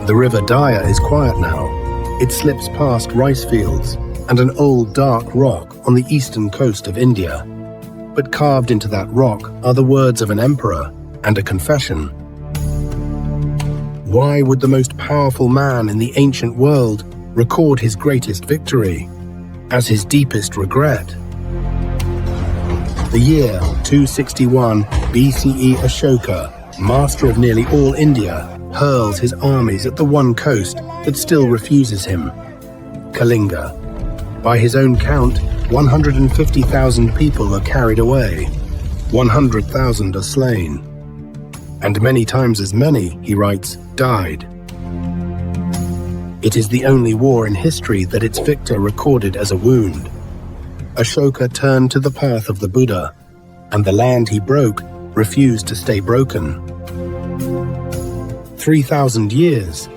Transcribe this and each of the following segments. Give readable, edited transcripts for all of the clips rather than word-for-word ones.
The river Daya is quiet now. It slips past rice fields and an old dark rock on the eastern coast of India. But carved into that rock are the words of an emperor and a confession. Why would the most powerful man in the ancient world record his greatest victory as his deepest regret? The year 261 BCE, Ashoka, master of nearly all India, hurls his armies at the one coast that still refuses him, Kalinga. By his own count, 150,000 people are carried away, 100,000 are slain, and many times as many, he writes, died. It is the only war in history that its victor recorded as a wound. Ashoka turned to the path of the Buddha, and the land he broke refused to stay broken. 3,000 years,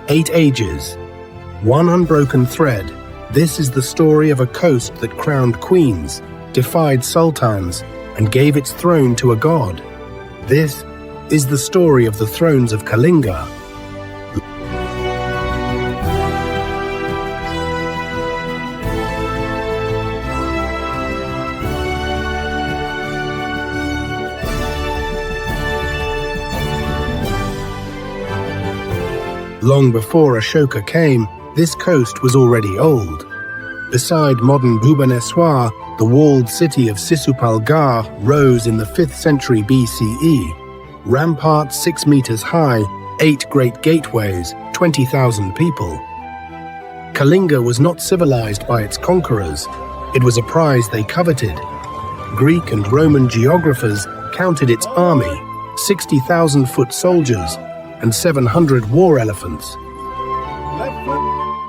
8 ages, one unbroken thread. This is the story of a coast that crowned queens, defied sultans, and gave its throne to a god. This is the story of the thrones of Kalinga. Long before Ashoka came, this coast was already old. Beside modern Bhubaneswar, the walled city of Sisupalgarh rose in the 5th century BCE. Ramparts 6 meters high, 8 great gateways, 20,000 people. Kalinga was not civilized by its conquerors. It was a prize they coveted. Greek and Roman geographers counted its army, 60,000 foot soldiers, and 700 war elephants.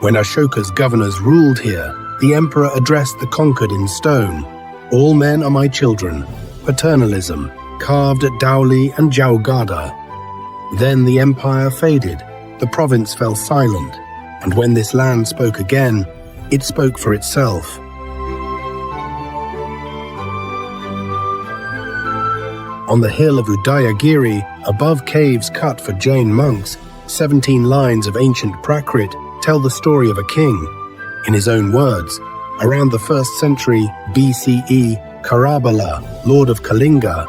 When Ashoka's governors ruled here, the emperor addressed the conquered in stone. All men are my children. Paternalism, carved at Dhauli and Jaugada. Then the empire faded, the province fell silent, and when this land spoke again, it spoke for itself. On the hill of Udayagiri, above caves cut for Jain monks, 17 lines of ancient Prakrit tell the story of a king. In his own words, around the 1st century BCE, Kharavela, lord of Kalinga.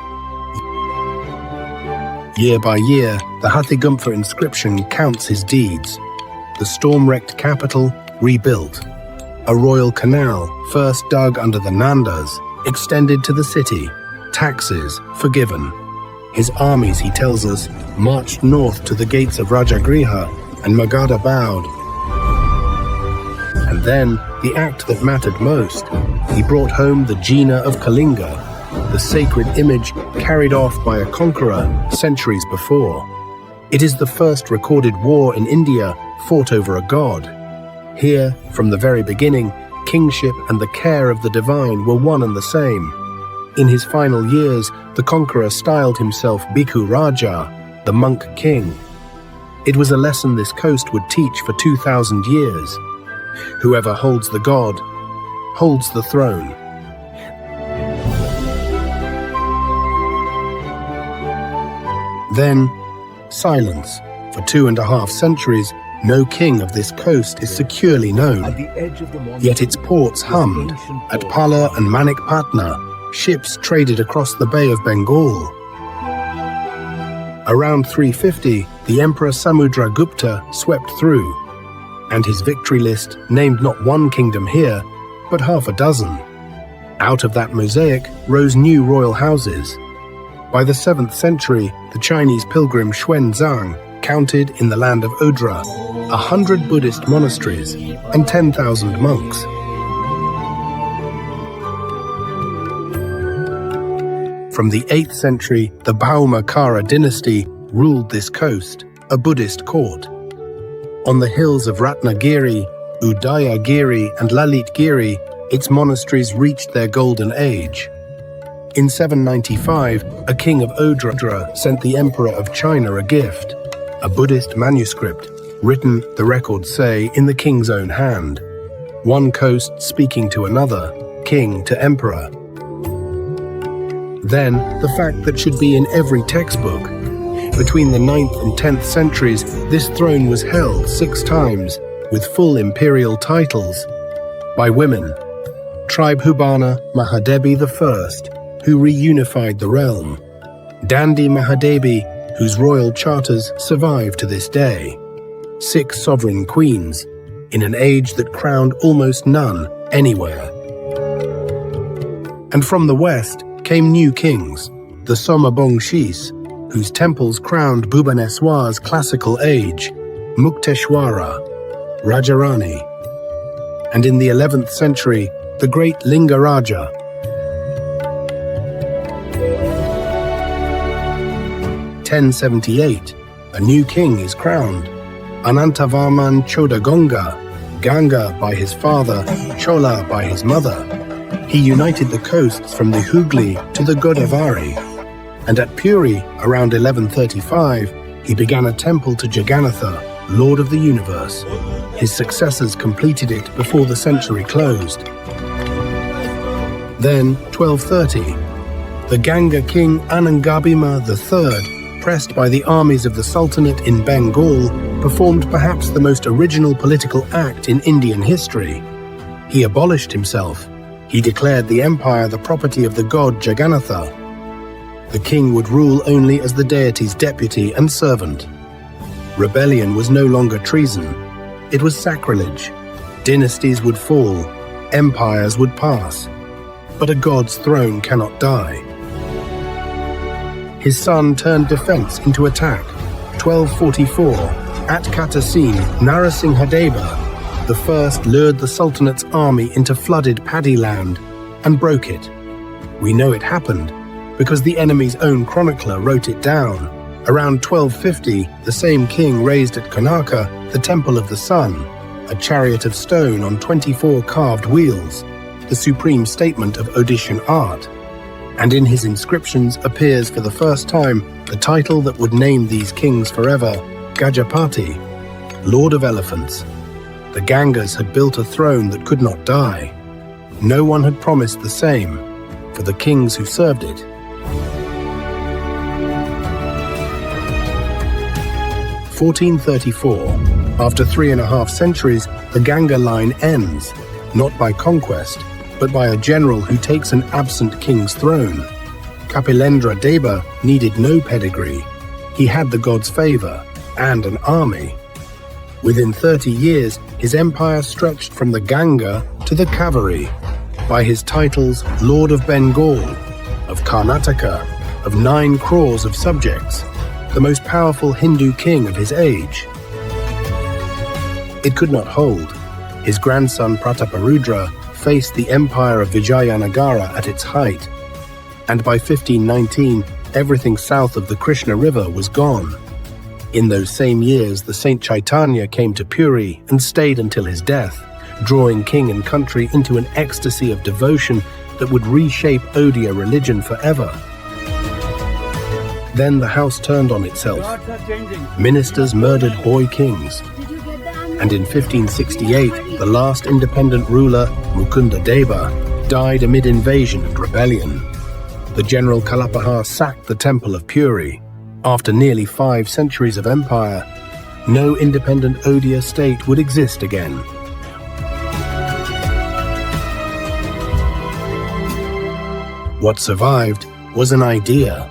Year by year, the Hathigumpha inscription counts his deeds. The storm-wrecked capital rebuilt. A royal canal, first dug under the Nandas, extended to the city. Taxes forgiven. His armies, he tells us, marched north to the gates of Rajagriha, and Magadha bowed. And then, the act that mattered most, he brought home the Jina of Kalinga, the sacred image carried off by a conqueror centuries before. It is the first recorded war in India fought over a god. Here, from the very beginning, kingship and the care of the divine were one and the same. In his final years, the conqueror styled himself Bhikkhu Raja, the monk king. It was a lesson this coast would teach for 2,000 years. Whoever holds the god, holds the throne. Then, silence. For 2.5 centuries, no king of this coast is securely known. Yet its ports hummed. At Pala and Manikpatna, ships traded across the Bay of Bengal. Around 350, the Emperor Samudragupta swept through, and his victory list named not one kingdom here, but half a dozen. Out of that mosaic rose new royal houses. By the 7th century, the Chinese pilgrim Xuanzang counted in the land of Odra 100 Buddhist monasteries and 10,000 monks. From the 8th century, the Bhaumakara dynasty ruled this coast, a Buddhist court. On the hills of Ratnagiri, Udayagiri and Lalitgiri, its monasteries reached their golden age. In 795, a king of Odra sent the Emperor of China a gift, a Buddhist manuscript, written, the records say, in the king's own hand. One coast speaking to another, king to emperor. Then, the fact that should be in every textbook. Between the 9th and 10th centuries, this throne was held 6 times, with full imperial titles, by women. Tribe Hubana Mahadebi I, who reunified the realm. Dandi Mahadevi, whose royal charters survive to this day. 6 sovereign queens, in an age that crowned almost none anywhere. And from the west came new kings, the Somabongshis, whose temples crowned Bhubaneswar's classical age, Mukteshwara, Rajarani. And in the 11th century, the great Lingaraja. 1078, a new king is crowned, Anantavarman Chodagonga, Ganga by his father, Chola by his mother. He united the coasts from the Hooghly to the Godavari, and at Puri, around 1135, he began a temple to Jagannatha, Lord of the universe. His successors completed it before the century closed. Then, 1230, the Ganga king Anangabhima III, pressed by the armies of the Sultanate in Bengal, performed perhaps the most original political act in Indian history. He abolished himself. He declared the empire the property of the god Jagannatha. The king would rule only as the deity's deputy and servant. Rebellion was no longer treason. It was sacrilege. Dynasties would fall. Empires would pass. But a god's throne cannot die. His son turned defense into attack. 1244, at Katasin, Narasimhadeva the first lured the Sultanate's army into flooded paddy land and broke it. We know it happened because the enemy's own chronicler wrote it down. Around 1250, the same king raised at Konark the Temple of the Sun, a chariot of stone on 24 carved wheels, the supreme statement of Odishan art. And in his inscriptions appears for the first time the title that would name these kings forever, Gajapati, Lord of Elephants. The Gangas had built a throne that could not die. No one had promised the same for the kings who served it. (1434). After 3.5 centuries, the Ganga line ends, not by conquest, but by a general who takes an absent king's throne. Kapilendra Deva needed no pedigree. He had the god's favor and an army. Within 30 years, his empire stretched from the Ganga to the Kaveri, by his titles Lord of Bengal, of Karnataka, of 9 crores of subjects, the most powerful Hindu king of his age. It could not hold. His grandson Prataparudra faced the empire of Vijayanagara at its height, and by 1519, everything south of the Krishna River was gone. In those same years, the Saint Chaitanya came to Puri and stayed until his death, drawing king and country into an ecstasy of devotion that would reshape Odia religion forever. Then the house turned on itself. Ministers murdered boy kings. And in 1568, the last independent ruler, Mukunda Deva, died amid invasion and rebellion. The general Kalapahar sacked the temple of Puri. After nearly 5 centuries of empire, no independent Odia state would exist again. What survived was an idea.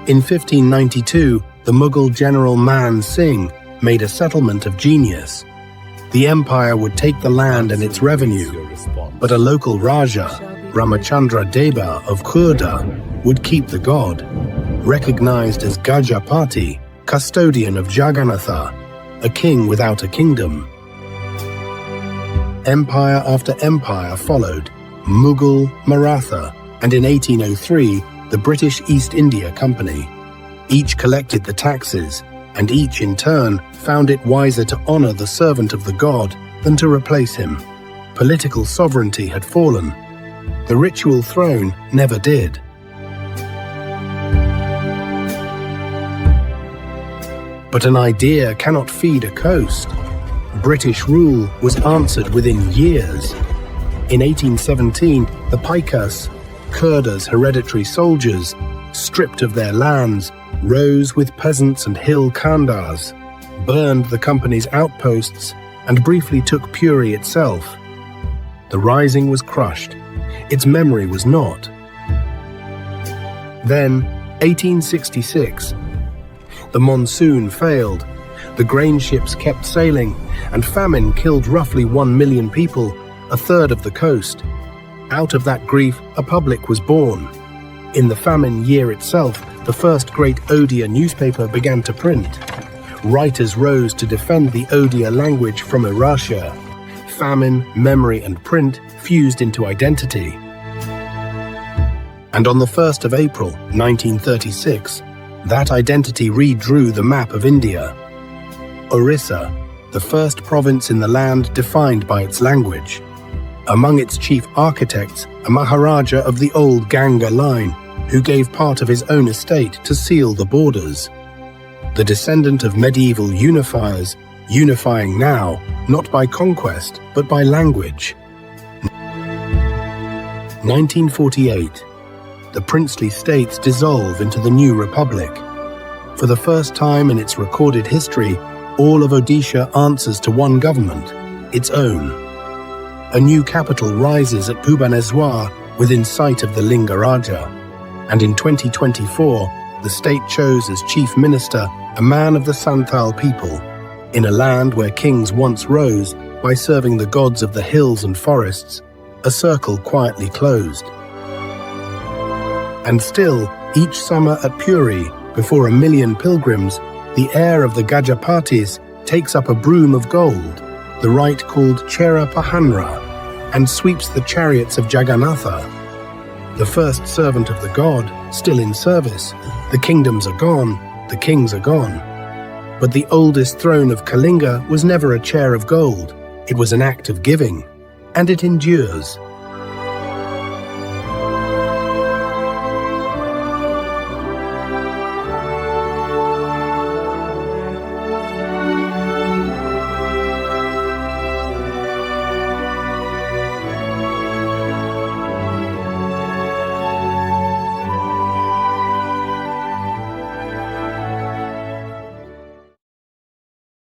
In 1592, the Mughal general Man Singh made a settlement of genius. The empire would take the land and its revenue, but a local Raja, Ramachandra Deba of Khurda, would keep the god, recognized as Gajapati, custodian of Jagannatha, a king without a kingdom. Empire after empire followed, Mughal, Maratha, and in 1803, the British East India Company. Each collected the taxes, and each in turn found it wiser to honor the servant of the god than to replace him. Political sovereignty had fallen. The ritual throne never did. But an idea cannot feed a coast. British rule was answered within years. In 1817, the Paikas, Khurda's hereditary soldiers, stripped of their lands, rose with peasants and hill khandars, burned the company's outposts, and briefly took Puri itself. The rising was crushed. Its memory was not. Then, 1866. The monsoon failed. The grain ships kept sailing, and famine killed roughly 1 million people, a third of the coast. Out of that grief, a public was born. In the famine year itself, the first great Odia newspaper began to print. Writers rose to defend the Odia language from erasure. Famine, memory, and print fused into identity. And on the 1st of April, 1936, that identity redrew the map of India. Orissa, the first province in the land defined by its language. Among its chief architects, a Maharaja of the old Ganga line, who gave part of his own estate to seal the borders. The descendant of medieval unifiers, unifying now, not by conquest, but by language. 1948. The princely states dissolve into the new republic. For the first time in its recorded history, all of Odisha answers to one government, its own. A new capital rises at Bhubaneswar within sight of the Lingaraja. And in 2024, the state chose as chief minister a man of the Santhal people, in a land where kings once rose by serving the gods of the hills and forests, a circle quietly closed. And still, each summer at Puri, before 1 million pilgrims, the heir of the Gajapatis takes up a broom of gold, the rite called Chera Pahanra, and sweeps the chariots of Jagannatha. The first servant of the god, still in service, the kingdoms are gone, the kings are gone. But the oldest throne of Kalinga was never a chair of gold, it was an act of giving, and it endures.